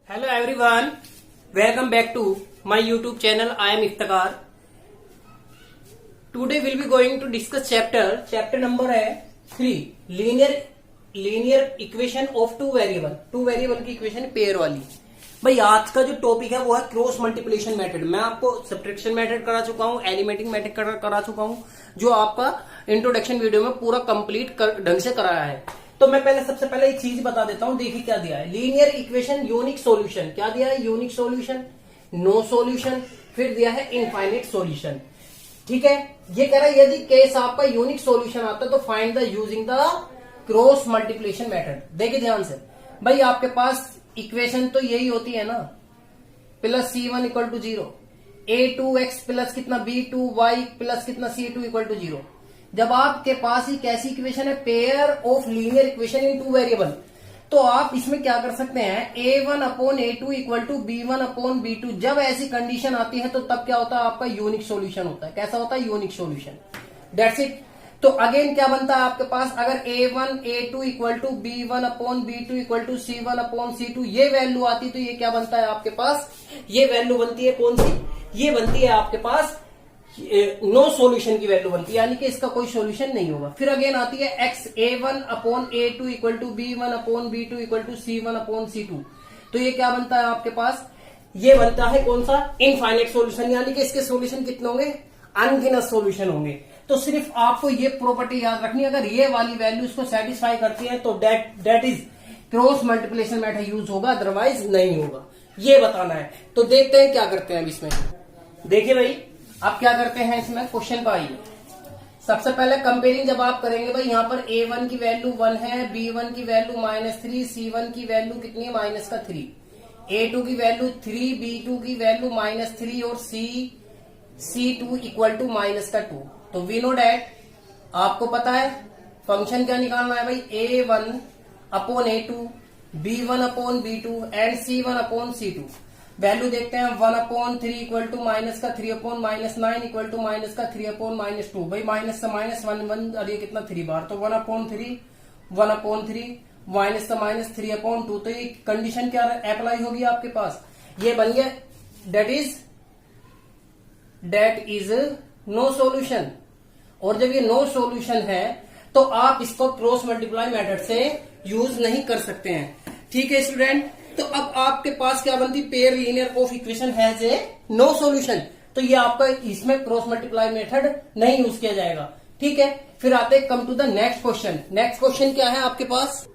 Hello everyone, welcome back to my YouTube channel. I am Iftikhar. Today we'll be going to discuss chapter number है 3 linear equation of two variable की equation pair वाली। भाई आज का जो topic है वो है क्रॉस मल्टीप्लिकेशन मेथड। मैं आपको सब्ट्रैक्शन मेथड करा चुका हूँ, एलिमेंटिंग मेथड करा चुका हूँ, जो आपका इंट्रोडक्शन वीडियो में पूरा कंप्लीट ढंग से कराया है। तो मैं सबसे पहले एक चीज बता देता हूं। देखिए क्या दिया है, लीनियर इक्वेशन यूनिक सॉल्यूशन। क्या दिया है? यूनिक सॉल्यूशन, नो सॉल्यूशन, फिर दिया है इनफाइनाइट सॉल्यूशन। ठीक है, ये कह रहा है यदि केस आपका यूनिक सॉल्यूशन आता है तो find the using the cross multiplication method. देखिए ध्यान से, भाई आपके पास इक्वेशन तो यही होती है ना, plus C1 equal to 0, A2x plus कितना B2y प्लस कितना C2 इक्वल टू 0। जब आपके पास एक ऐसी इक्वेशन है pair of linear equation in two variable, तो आप इसमें क्या कर सकते हैं, A1 upon A2 equal to B1 upon B2। जब ऐसी कंडीशन आती है तो तब क्या होता है, आपका यूनिक सॉल्यूशन होता है। कैसा होता है? Unique solution. That's it. तो अगेन क्या बनता है आपके पास, अगर A1 A2 equal to B1 upon B2 equal to C1 upon C2 ये वैल्यू आती तो ये क्या बनता है आपके पास, ये वैल्यू बनती है कौन सी, ये बनती है आपके पास नो सॉल्यूशन की वैल्यू बनती है, यानी कि इसका कोई सॉल्यूशन नहीं होगा। फिर अगेन आती है x A1 upon A2 equal to B1 upon B2 equal to C1 upon C2। तो ये क्या बनता है आपके पास, ये बनता है कौन सा, इनफाइनाइट सॉल्यूशन, यानी कि इसके सॉल्यूशन कितने होंगे, अनगिनत सॉल्यूशन होंगे। तो सिर्फ आपको ये प्रॉपर्टी याद रखनी है, अगर ये वाली वैल्यू इसको सेटिस्फाई करती है तो that is cross multiplication method use होगा, अदरवाइज नहीं होगा। ये बताना है। तो देखते हैं क्या करते हैं अब इसमें। देखिए भाई आप क्या करते हैं इसमें, क्वेश्चन का आइए। सबसे पहले कंपेयरिंग जब आप करेंगे, भाई यहाँ पर A1 की वैल्यू 1 है, B1 की वैल्यू -3, C1 की वैल्यू कितनी है, -3, A2 की वैल्यू 3, B2 की वैल्यू -3 और C2 इक्वल टू -2। तो वी नो डैट, आपको पता है फंक्शन क्या निकालना है भाई, A1 upon A2, B1 upon B2 and C1 upon C2। Value देखते हैं, 1 upon 3 equal to -3 upon -9 equal to -3 upon -2। भाई माइनस से माइनस 1 और ये कितना 3 बार, तो 1 अपॉन 3 माइनस से माइनस 3 अपॉन 2। तो ये कंडीशन क्या अप्लाई होगी आपके पास, ये बन गया डेट इज नो सॉल्यूशन। और जब ये नो सॉल्यूशन है तो आप इसको क्रॉस मल्टीप्लाई मेथड से यूज नहीं कर सकते हैं। ठीक है स्टूडेंट, तो अब आपके पास क्या बनती, pair linear of equation has a no solution. तो ये आपका इसमें क्रॉस मल्टीप्लाई मेथड नहीं यूज किया जाएगा। ठीक है, फिर आते come to the next question. Next question क्या है आपके पास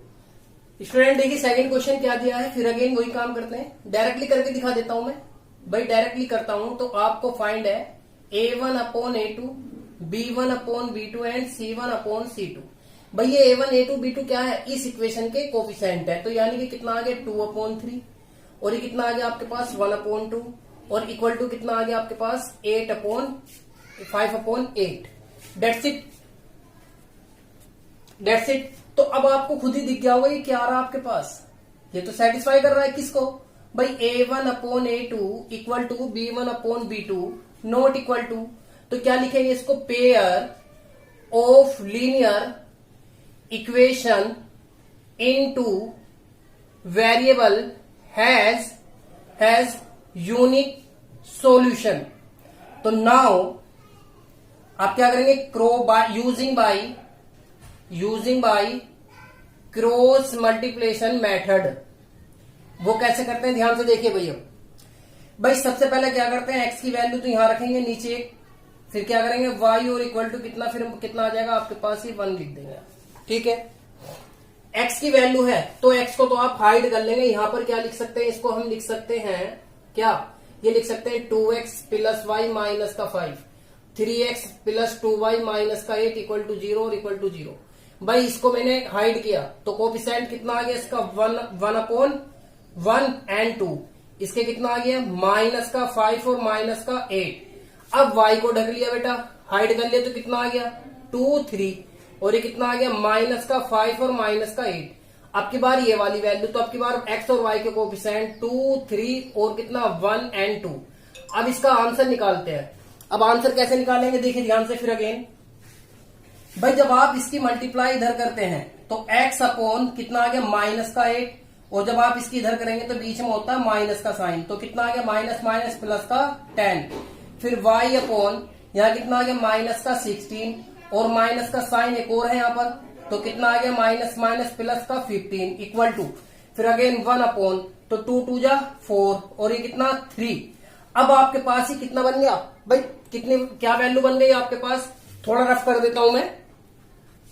स्टूडेंट, देखिए सेकंड क्वेश्चन क्या दिया है। फिर अगेन वही काम करते हैं, डायरेक्टली करके दिखा देता हूं मैं। भाई डायरेक्टली करता हूं तो आपको फाइंड है A1 upon A2, B1 upon B2 and C1 upon C2। भाई ये A1 A2 B2 क्या है, इस इक्वेशन के कोफिशिएंट है। तो यानी कि कितना आ गया 2 अपॉन 3 और ये कितना आ गया आपके पास 1 अपॉन 2 और इक्वल टू कितना आ गया आपके पास 5 अपॉन 8। That's it. तो अब आपको खुद ही दिख गया होगा ये क्या आ रहा है आपके पास, ये तो सेटिस्फाई कर रहा है किसको, भाई A1 upon A2 equal to B1 upon B2 not equal to, तो क्या लिखेंगे इसको, pair of linear equation in two variable has unique solution. तो नाउ आप क्या करेंगे, using by cross multiplication method. वो कैसे करते हैं ध्यान से देखिए भैया। भाई सबसे पहले क्या करते हैं, x की वैल्यू तो यहां रखेंगे नीचे, फिर क्या करेंगे y और इक्वल टू कितना, फिर कितना आ जाएगा आपके पास, ये 1 लिख देंगे। ठीक है, x की वैल्यू है तो x को तो आप हाइड कर लेंगे। यहां पर क्या लिख सकते हैं, इसको हम लिख सकते हैं क्या, ये लिख सकते हैं 2x प्लस y माइनस का 5, 3x प्लस 2y माइनस का 8 इक्वल टू 0 और इक्वल टू 0। भाई इसको मैंने हाइड किया तो कोफिशिएंट कितना आ गया इसका 1 अपॉन 1 एंड 2, इसके कितना आ गया माइनस का 5 और माइनस का 8। अब y को ढक लिया बेटा, हाइड कर लिया तो कितना आ गया 2 3 और ये कितना आ गया माइनस का 5 और माइनस का 8। अब की बार ये वाली वैल्यू, तो अब की बार x और y के कोफिशिएंट 2 3 और कितना 1 एंड 2। अब इसका आंसर निकालते हैं। अब आंसर कैसे निकालेंगे देखिए ध्यान से। फिर अगेन भाई जब आप इसकी मल्टीप्लाई इधर करते हैं तो x अपॉन कितना आ गया -8 और जब आप इसकी इधर करेंगे तो बीच में होता है माइनस का साइन, तो कितना आ गया माइनस माइनस प्लस का 10, फिर y अपॉन यहाँ कितना आ गया माइनस का 16 और माइनस का साइन एक और है यहाँ पर, तो कितना आ गया माइनस माइनस प्लस का 15 इक्वल टू फिर अगेन 1 अपॉन, तो 2 2 जा 4 और ये कितना 3। अब आपके पास ही कितना बन गया भाई, कितनी क्या वैल्यू बन गई आपके पास, थोड़ा रफ कर देता हूं मैं,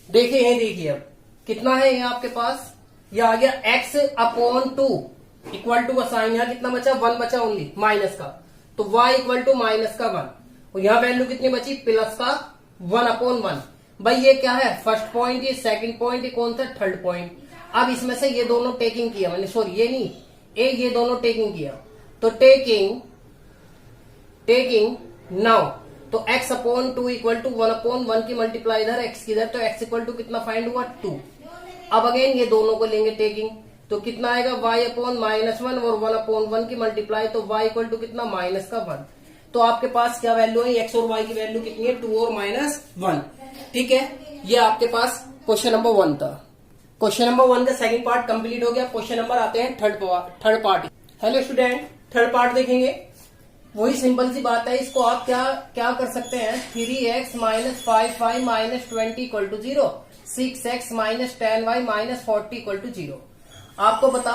देखिए यही देखिए अब कितना है ये आपके पास, ये आ गया x अपॉन 2 इक्वल टू का साइन यहाँ कितना बचा 1 बचा ओनली माइनस का, तो y इक्वल टू माइनस का 1 और यहाँ वैल्यू कितनी बची प्लस का 1 अपॉन 1। भाई ये क्या है फर्स्ट पॉइंट, ये सेकंड पॉइंट, ये कौन सा थर्ड पॉइंट। अब इसमें से ये दोनों टेकिंग किया मैंने, सॉरी ये नहीं ये दोनों टेकिंग किया, तो टेकिंग नाउ, तो x upon 2 equal to 1 upon 1 की मल्टीप्लाई इधर x की इधर, तो x इक्वल टू कितना फाइंड हुआ 2। अब अगेन ये दोनों को लेंगे टेकिंग, तो कितना आएगा y अपॉन माइनस 1 और 1 अपॉन 1 की मल्टीप्लाई, तो y इक्वल टू कितना माइनस का 1। तो आपके पास क्या वैल्यू है, x और y की वैल्यू कितनी है 2 और माइनस 1। ठीक है, ये आपके पास क्वेश्चन नंबर 1 था। क्वेश्चन नंबर 1 का सेकंड पार्ट कंप्लीट हो गया। क्वेश्चन नंबर आते हैं third part. Hello student, third part देखेंगे। वही सिंपल सी बात है, इसको आप क्या कर सकते हैं, 3x minus 5y minus 20 equal to 0, 6x minus 10y minus 40 equal to 0। आपको बता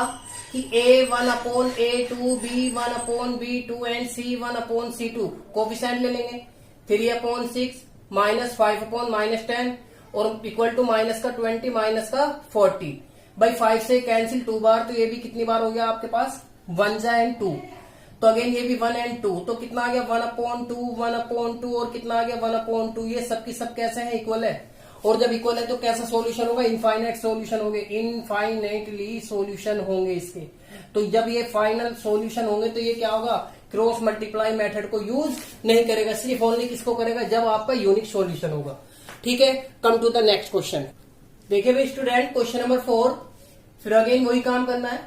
कि a1 upon a2, b1 upon b2 and c1 upon c2 coefficient ले लेंगे, 3 अपॉन 6 माइनस 5 अपॉन माइनस 10 और इक्वल टू माइनस का 20 माइनस का 40। भाई 5 से कैंसिल 2 बार, तो ये भी कितनी बार हो गया आपके पास 1 जा एंड 2, तो अगेन ये भी 1 एंड 2, तो कितना आ गया 1 अपॉन 2 और कितना आ गया 1 अपॉन 2। ये सब की सब कैसे है इक्वल है, और जब इक्वल है तो कैसा सॉल्यूशन होगा, इनफाइनाइट सॉल्यूशन होंगे, इनफाइनाइटली सॉल्यूशन होंगे इसके। तो जब ये फाइनल सॉल्यूशन होंगे तो ये क्या होगा, क्रॉस मल्टीप्लाई मेथड को यूज नहीं करेगा, सिर्फ ओनली किसको करेगा, जब आपका यूनिक सॉल्यूशन होगा। ठीक है, come to the next question. देखिए भाई स्टूडेंट, क्वेश्चन नंबर 4, फिर अगेन वही काम करना है,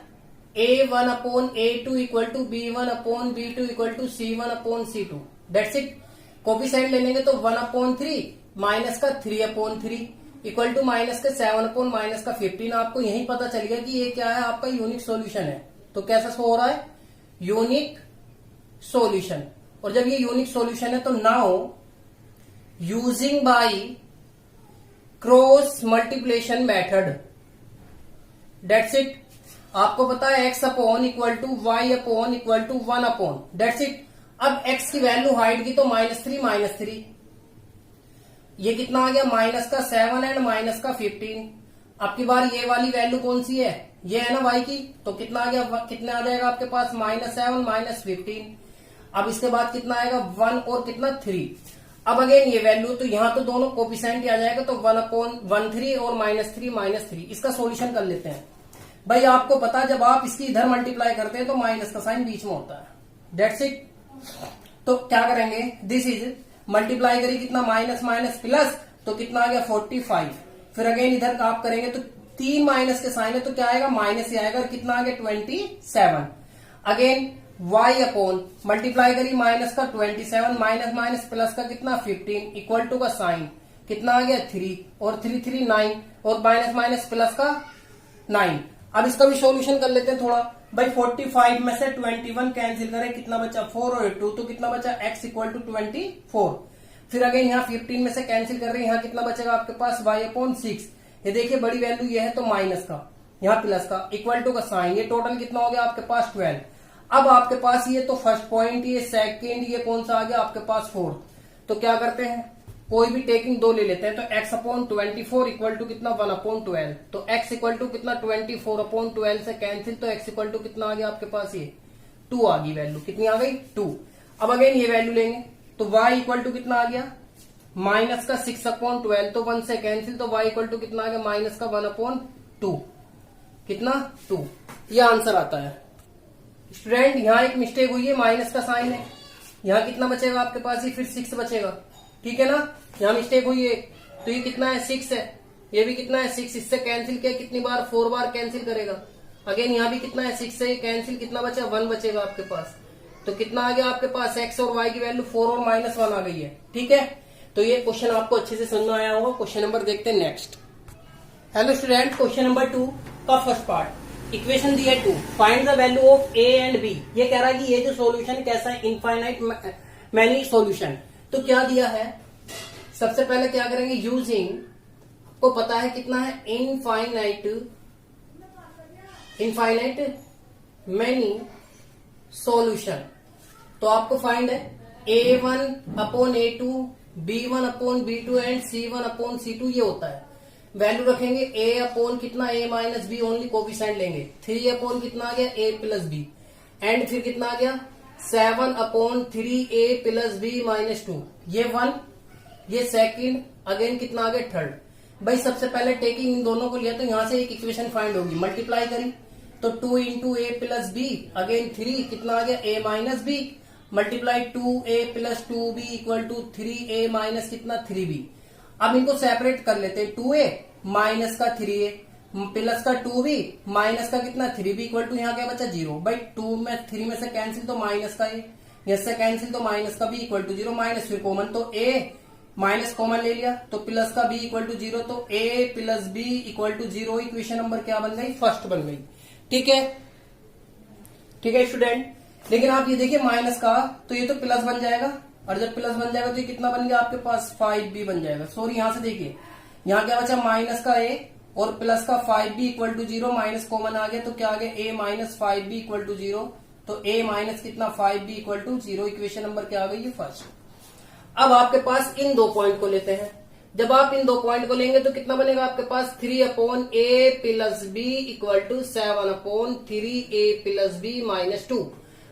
a1 upon a2 equal to b1 upon b2 equal to c1 upon c2, that's it. Coefficient ले लेंगे तो 1 अपॉन 3 माइनस का 3 अपॉन 3 इक्वल टू माइनस का 7 अपॉन माइनस का 15। आपको यही पता चल गया कि ये क्या है, आपका यूनिक सॉल्यूशन है। तो कैसा हो रहा है, यूनिक सॉल्यूशन। और जब ये यूनिक सॉल्यूशन है तो now using by cross multiplication method, that's it. आपको पता है x upon equal to y upon equal to 1 upon, that's it. अब x की वैल्यू हाइट की तो -3, ये कितना आ गया माइनस का 7 एंड माइनस का 15। अब की बार ये वाली वैल्यू कौन सी है, ये है ना y की, तो कितना आ गया, कितना आ जाएगा आपके पास -7 माइनस 15। अब इसके बाद कितना आएगा 1 और कितना 3। अब अगेन ये वैल्यू, तो यहां तो दोनों कोफिशिएंट ही आ जाएगा, तो 1 अपॉन 1 3 और -3 इसका सॉल्यूशन कर लेते हैं। भाई आपको पता, जब आप इसकी इधर मल्टीप्लाई करते हैं तो माइनस का साइन बीच में होता है, दैट्स इट। तो क्या करेंगे, दिस इज मल्टीप्लाई करिए कितना माइनस माइनस प्लस, तो कितना आ गया 45। फिर अगेन इधर आप करेंगे तो 3 माइनस के साइन है तो क्या आएगा माइनस ही आएगा, और कितना आ गया 27। अगेन y अपॉन मल्टीप्लाई करिए माइनस का 27 माइनस माइनस प्लस का कितना 15 इक्वल टू का साइन कितना आ गया 3 और 3 3 9 और माइनस माइनस प्लस का 9। अब इसका भी सॉल्यूशन कर लेते हैं थोड़ा। भाई 45 में से 21 कैंसिल करें, कितना बचा 4 और 2, तो कितना बचा x इक्वल टू 24। फिर अगेन यहाँ 15 में से कैंसिल कर रहे हैं, यहाँ कितना बचेगा आपके पास y अपॉन 6। ये देखिए बड़ी वैल्यू ये है तो माइनस का, यहाँ प्लस का इक्वल टू का साइन, ये टोटल कितना हो गया आपके पास 12। अब आपके पास ये तो फर्स्ट पॉइंट, ये सेकेंड, ये कौन सा आ गया आपके पास 4। तो क्या करते हैं, कोई भी टेकिंग 2 ले लेते हैं, तो x अपॉन 24 इक्वल टू कितना 1 अपॉन 12, तो x इक्वल टू कितना 24 अपॉन 12 से कैंसिल, तो x इक्वल टू कितना आ गया आपके पास, ये 2 आ गई वैल्यू, कितनी आ गई 2। अब अगेन ये वैल्यू लेंगे तो y इक्वल टू कितना आ गया माइनस का 6 अपॉन 12, तो 1 से कैंसिल, तो y इक्वल टू कितना आ गया माइनस का 1 अपॉन 2, कितना 2। ये आंसर आता है। स्टूडेंट यहाँ एक मिस्टेक हुई है, माइनस का साइन है, यहाँ कितना बचेगा आपके पास, ये फिर 6 बचेगा, ठीक है ना। यहाँ मिस्टेक हुई है, तो ये कितना है 6 है, ये भी कितना है 6, इससे कैंसिल किया कितनी बार 4 बार कैंसिल करेगा। अगेन यहाँ भी कितना है 6 से कैंसिल, कितना बचा 1 बचेगा आपके पास, तो कितना आ गया आपके पास x और y की वैल्यू 4 और -1 आ गई है, ठीक है। तो ये क्वेश्चन आपको अच्छे से समझ में आया होगा। क्वेश्चन नंबर देखते हैं next. Hello student, question number 2 का फर्स्ट पार्ट। इक्वेशन दी है 2, find the value of A and B. ये कह रहा है कि ये जो सॉल्यूशन कैसा है, इनफाइनाइट मैनी सॉल्यूशन। तो क्या दिया है, सबसे पहले क्या करेंगे, यूजिंग, को पता है कितना है, इनफाइनाइट मैनी सॉल्यूशन। तो आपको फाइंड है A1 upon A2, B1 upon B2 and C1 upon C2 ये होता है। वैल्यू रखेंगे A अपॉन कितना, A minus B, only coefficient लेंगे। 3 अपॉन कितना आ गया, A प्लस बी, एंड फिर कितना आ गया 7 upon 3A plus B minus 2। ये 1, ये सेकंड, अगेन कितना आ गया थर्ड। भाई सबसे पहले टेकिंग इन दोनों को लिया तो यहां से एक इक्वेशन फाइंड होगी, मल्टीप्लाई करी तो 2 into A plus B, again 3, कितना आ गया A minus B, multiply 2A plus 2B equal to 3A minus कितना 3B। अब इनको सेपरेट कर लेते हैं, 2A माइनस का 3A प्लस का 2B माइनस का कितना 3B इक्वल टू यहाँ क्या बचा 0। भाई 2 में 3 में से कैंसिल तो माइनस का A, यहां से कैंसिल तो माइनस का B इक्वल टू 0, माइनस फिर कॉमन तो A माइनस कॉमन ले लिया तो प्लस का B इक्वल टू 0, तो A plus B equal to 0। Equation number क्या बन गई, फर्स्ट बन गई। ठीक है, ठीक है स्टूडेंट। लेकिन आप ये देखिए माइनस का, तो ये तो प्लस बन जाएगा, और जब प्लस बन जाएगा तो ये कितना बन गया आपके पास 5B बन जाएगा। सॉरी यहां से देखिए, यहाँ क्या बचा माइनस का A और प्लस का 5B equal to 0, minus common आ गया तो क्या आ गया A minus 5B equal to 0, तो A माइनस कितना 5B equal to 0। Equation number क्या आ गई है, फर्स्ट। अब आपके पास इन दो पॉइंट को लेते हैं। जब आप इन दो पॉइंट को लेंगे तो कितना बनेगा आपके पास 3 upon A plus B equal to 7 upon 3A plus B minus 2,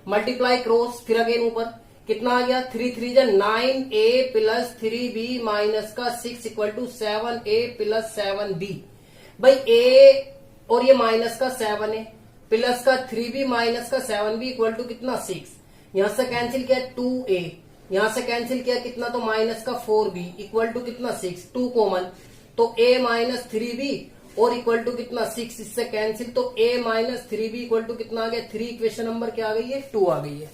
multiply cross, फिर अगेन ऊपर कितना आ गया 3 3 जा 9A प्लस 3B माइनस का 6 equal to 7A plus 7B। भाई A और ये माइनस का 7A प्लस का 3B माइनस का 7B इक्वल टू कितना 6। यहां से कैंसिल किया 2A, यहां से कैंसिल किया कितना तो माइनस का 4B इक्वल टू कितना 6, 2 कॉमन तो A माइनस 3B और इक्वल टू कितना 6, इससे कैंसिल तो A minus 3B equal to कितना आ गया 3। इक्वेशन नंबर क्या आ गई है, 2 आ गई है।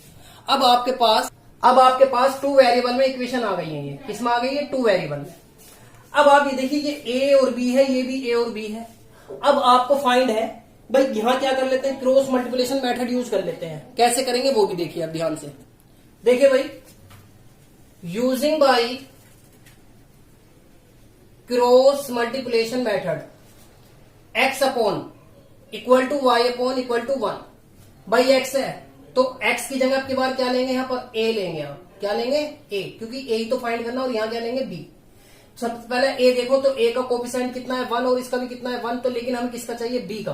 अब आपके पास 2 वेरिएबल में इक्वेशन आ गई है, ये किसमें आ गई है 2 वेरिएबल में। अब आप ये देखिए ये A और B है, ये भी A और B है। अब आपको फाइंड है, भाई यहां क्या कर लेते हैं, क्रॉस मल्टीप्लिकेशन मेथड यूज कर लेते हैं। कैसे करेंगे वो भी देखिए आप ध्यान से। देखिए भाई, using by cross multiplication method x upon equal to y upon equal to 1। भाई x है तो x की जगह आपकी बार क्या लेंगे, यहाँ पर a लेंगे। आप क्या लेंगे a, क्योंकि a ही तो फाइंड करना, और यहाँ क्या लेंगे b। सबसे पहले a देखो तो a का कोफिशिएंट कितना है 1 और इसका भी कितना है 1, तो लेकिन हमें किसका चाहिए b का।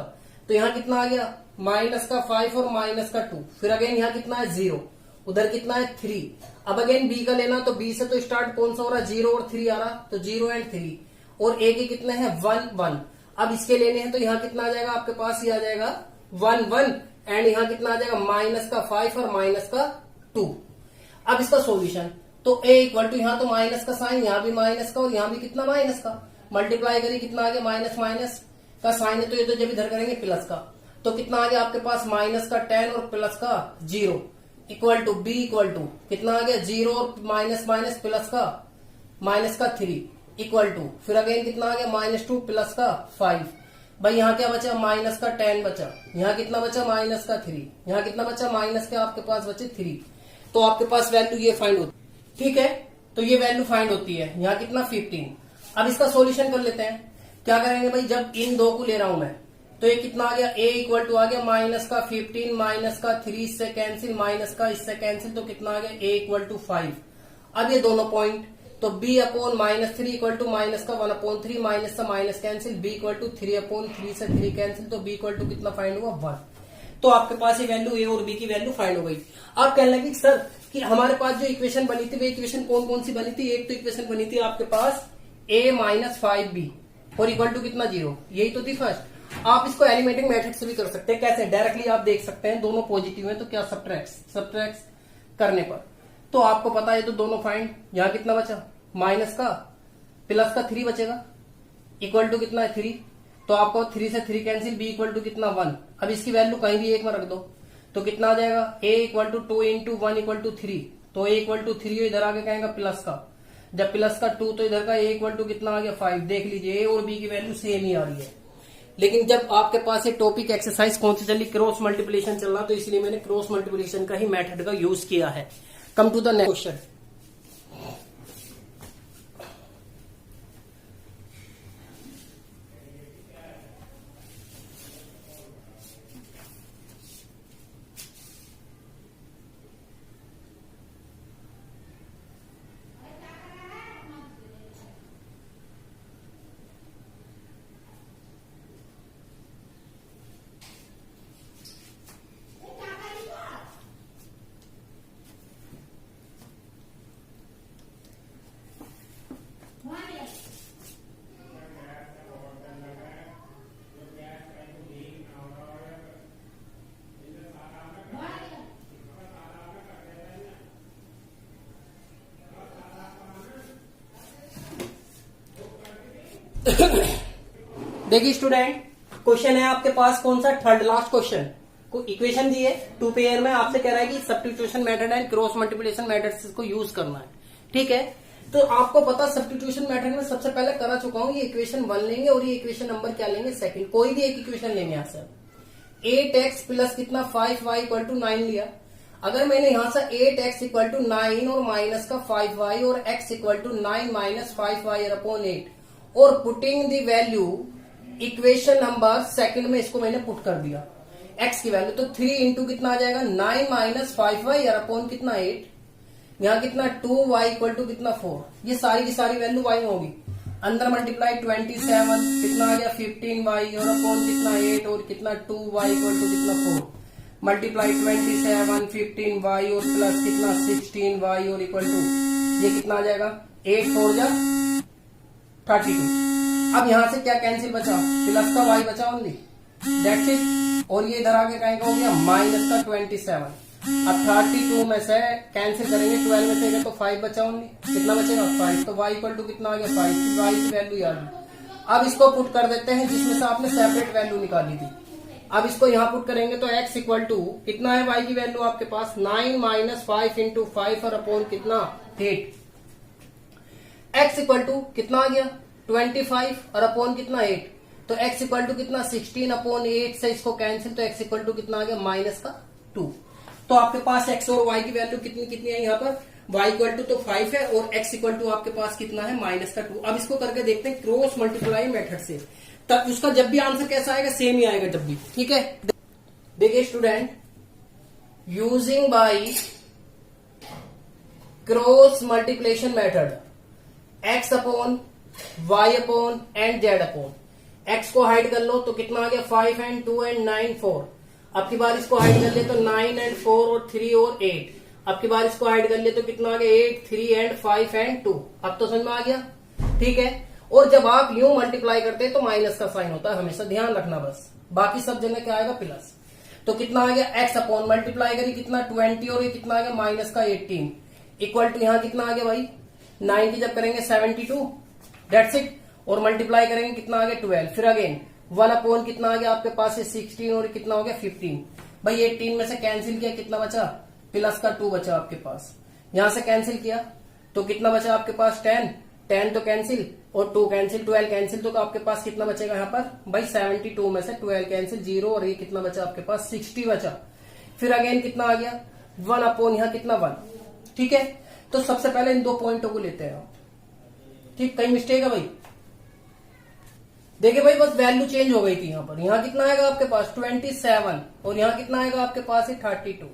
तो यहाँ कितना आ गया माइनस का 5 और माइनस का 2, फिर अगेन यहाँ कितना है 0, उधर कितना है 3। अब अगेन b का लेना तो b से तो स्टार्ट कौन सा हो रहा है 0 और 3 आ रहा, तो 0 एंड 3, और a के कितने हैं 1 1। अब इसके लेने हैं तो यहाँ कितना आ जाएगा आपके पास, ये आ जाएगा 1 1, एंड यहाँ कितना आ जाएगा माइनस का 5 और माइनस का 2। अब इसका सॉल्यूशन तो a इक्वल टू यहाँ तो माइनस का साइन, यहाँ भी माइनस का और यहाँ भी कितना माइनस का, मल्टीप्लाई करिए कितना आ गया माइनस माइनस का साइन है तो ये तो जब इधर करेंगे प्लस का, तो कितना आ गया आपके पास माइनस का 10 और प्लस का 0 equal to b equal to कितना आ गया 0 और माइनस माइनस प्लस का माइनस का 3 इक्वल टू, फिर अगेन कितना आ गया -2 प्लस का 5। भाई यहाँ क्या बचा माइनस का 10 बचा, यहाँ कितना बचा माइनस का 3, यहाँ कितना बचा माइनस के आपके पास बचे 3। तो आपके पास वैल्यू ये फाइंड होती है। ठीक है, तो ये वैल्यू फाइंड होती है, यहाँ कितना 15। अब इसका सॉल्यूशन कर लेते हैं। क्या करेंगे भाई, जब इन दो को ले रहा हूं मैं तो ये कितना आ गया a इक्वल टू आ गया माइनस का 15 माइनस का 3 इससे कैंसिल, माइनस का इससे कैंसिल, तो कितना आ गया a इक्वल टू 5। अब ये दोनों पॉइंट तो b upon -3 equal to minus का 1 अपॉन 3 माइनस का minus cancel, b equal to 3 upon 3 से 3 कैंसिल, तो b इक्वल टू कितना फाइंड हुआ 1। तो आपके पास ये वैल्यू a और b की वैल्यू फाइंड हो गई। आप कहने लगे सर कि हमारे पास जो इक्वेशन बनी थी वो इक्वेशन कौन कौन सी बनी थी। एक तो इक्वेशन बनी थी आपके पास a माइनस 5b और इक्वल टू कितना 0, यही तो थी फर्स्ट। आप इसको एलिमेंटिंग मेथड से भी कर सकते हैं। कैसे, डायरेक्टली आप देख सकते हैं दोनों पॉजिटिव है तो क्या सब्ट्रैक्ट करने पर तो आपको पता है तो दोनों फाइंड। यहाँ कितना बचा माइनस का प्लस का 3 बचेगा इक्वल टू कितना है 3, तो आपको 3 से 3 कैंसिल, b इक्वल टू कितना 1। अब इसकी वैल्यू कहीं भी एक में रख दो तो कितना आ जाएगा a equal to 2 into 1 equal to 3, तो a इक्वल टू 3 इधर आगे कहेगा प्लस का, जब प्लस का 2 तो इधर का a इक्वल टू कितना आ गया 5। देख लीजिए a और b की वैल्यू सेम ही आ रही है। लेकिन जब आपके पास एक टॉपिक एक्सरसाइज कौन सी चली, क्रॉस मल्टीप्लिकेशन चल रहा, तो इसलिए मैंने क्रॉस मल्टीप्लिकेशन का ही मेथड का यूज किया है। Come to the next question. देखिए स्टूडेंट, क्वेश्चन है आपके पास कौन सा, थर्ड लास्ट क्वेश्चन। को इक्वेशन दी है 2 पेयर में, आपसे कह रहा है कि substitution method and cross multiplication method को यूज करना है। ठीक है, तो आपको पता सब्स्टिट्यूशन मेथड में सबसे पहले करा चुका हूं, ये इक्वेशन 1 लेंगे और ये इक्वेशन नंबर क्या लेंगे, सेकंड। कोई भी एक इक्वेशन लेंगे यहां से। 8x प्लस कितना 5y इक्वल टू 9 लिया। अगर मैंने यहां से 8x इक्वल टू 9 और माइनस का 5y और x equal to 9 minus 5y upon 8 और putting the value equation number second में इसको मैंने पुट कर दिया x की वैल्यू, तो 3 इंटू कितना आ जाएगा 9 माइनस 5y अपॉन कितना 8, यहाँ कितना 2y इक्वल टू कितना 4। ये सारी की सारी वैल्यू y में होगी। अंदर मल्टीप्लाई 27 कितना आ गया 15y और अपॉन कितना 8 और कितना 2y इक्वल टू कितना 4। मल्टीप्लाई 27 15y और प्लस कितना 16y और इक्वल टू ये कितना आ जाएगा 8 4 जा 32। अब यहां से क्या कैंसिल बचा, प्लस का y बचा ओनली, दैट्स इट। और ये इधर आगे कहीं का हो गया माइनस का 27। अब 32 में से कैंसिल करेंगे 12 में से तो 5 बचा ओनली, कितना बचेगा 5, तो y इक्वल टू कितना आ गया 5, y की वैल्यू याद। अब इसको पुट कर देते हैं जिसमें से आपने सेपरेट वैल्यू निकाली थी। अब इसको यहां पुट करेंगे तो x इक्वल टू कितना है, y की वैल्यू आपके पास 9 माइनस 5 इंटू 5 और अपॉन कितना 8। x इक्वल टू कितना आ गया 25 और अपॉन कितना 8, तो x इक्वल टू कितना 16 अपॉन 8 से इसको कैंसिल, तो x इक्वल टू कितना आ गया माइनस का 2। तो आपके पास x और y की वैल्यू कितनी कितनी है यहाँ पर, y इक्वल टू तो 5 है और x इक्वल टू आपके पास कितना है माइनस का 2। अब इसको करके देखते हैं क्रॉस मल्टीप्लाई मेथड से, तब उसका जब भी आंसर कैसा आएगा सेम ही आएगा जब भी। ठीक है, देखिए student, using by cross multiplication method x upon y upon and z upon, x को हाइड कर लो तो कितना आ गया 5 एंड 2 एंड 9 4। अब की बार इसको हाइड कर ले तो 9 एंड 4 और 3 और 8। अब की बार इसको हाइड कर ले तो कितना आ गया 8 3 एंड 5 एंड 2। अब तो समझ में आ गया। ठीक है, और जब आप यूं मल्टीप्लाई करते हैं तो माइनस का साइन होता है, हमेशा ध्यान रखना बस। बाकी सब जगह क्या आएगा प्लस। तो कितना आ गया x अपॉन मल्टीप्लाई करिए कितना 20 और ये कितना आ गया माइनस का 18 इक्वल टू यहाँ कितना आ गया भाई 9 की जब करेंगे 72, दैट्स इट। और मल्टीप्लाई करेंगे कितना आ गया 12, फिर अगेन 1 अपॉन कितना आ गया आपके पास 16 और कितना हो गया 15। भाई 18 में से कैंसिल किया कितना बचा, प्लस का 2 बचा आपके पास। यहां से कैंसिल किया तो कितना बचा आपके पास 10 तो कैंसिल और 2 कैंसिल 12 कैंसिल, तो आपके पास कितना बचेगा यहाँ पर भाई 72 में से 12 कैंसिल 0 और ये कितना बचा आपके पास 60 बचा। फिर अगेन कितना आ गया 1 अपॉन यहाँ कितना 1। ठीक है, तो सबसे पहले इन दो पॉइंटों को लेते हैं। ठीक, कहीं मिस्टेक है भाई, देखिए भाई बस वैल्यू चेंज हो गई थी यहाँ पर। यहाँ कितना आएगा आपके पास 27 और यहाँ कितना आएगा आपके पास 32।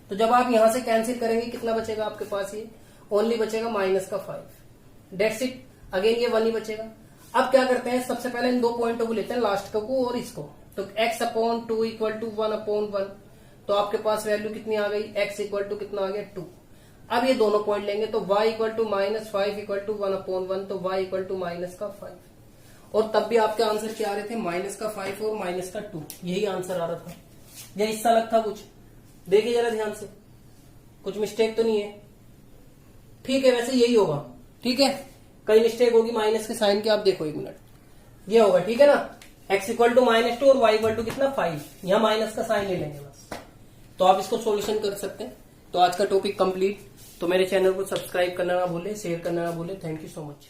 तो जब आप यहां से कैंसिल करेंगे कितना बचेगा आपके पास, ये ओनली बचेगा माइनस का 5, डेट्स इट। अगेन ये 1 ही बचेगा। अब क्या करते हैं, सबसे पहले इन दो पॉइंटों को लेते हैं, लास्ट को और इसको। तो x upon 2 equal to 1 upon 1, तो आपके पास वैल्यू कितनी आ गई, x इक्वल टू कितना आ गया 2। अब ये दोनों पॉइंट लेंगे तो y equal to minus 5 equal to 1 upon 1, तो y इक्वल टू माइनस का 5। और तब भी आपके आंसर क्या आ रहे थे, माइनस का 5 और माइनस का 2, यही आंसर आ रहा था। या हिस्सा अलग था कुछ, देखिए जरा ध्यान से, कुछ मिस्टेक तो नहीं है। ठीक है, वैसे यही होगा। ठीक है, कई मिस्टेक होगी माइनस के साइन की, आप देखो 1 मिनट, ये होगा। ठीक है ना, x इक्वल टू माइनस 2 और y इक्वल टू कितना 5, यहाँ माइनस का साइन ले लेंगे बस, तो आप इसको सॉल्यूशन कर सकते हैं। तो आज का टॉपिक कंप्लीट। तो मेरे चैनल को सब्सक्राइब करना ना भूले, शेयर करना ना भूले। Thank you so much.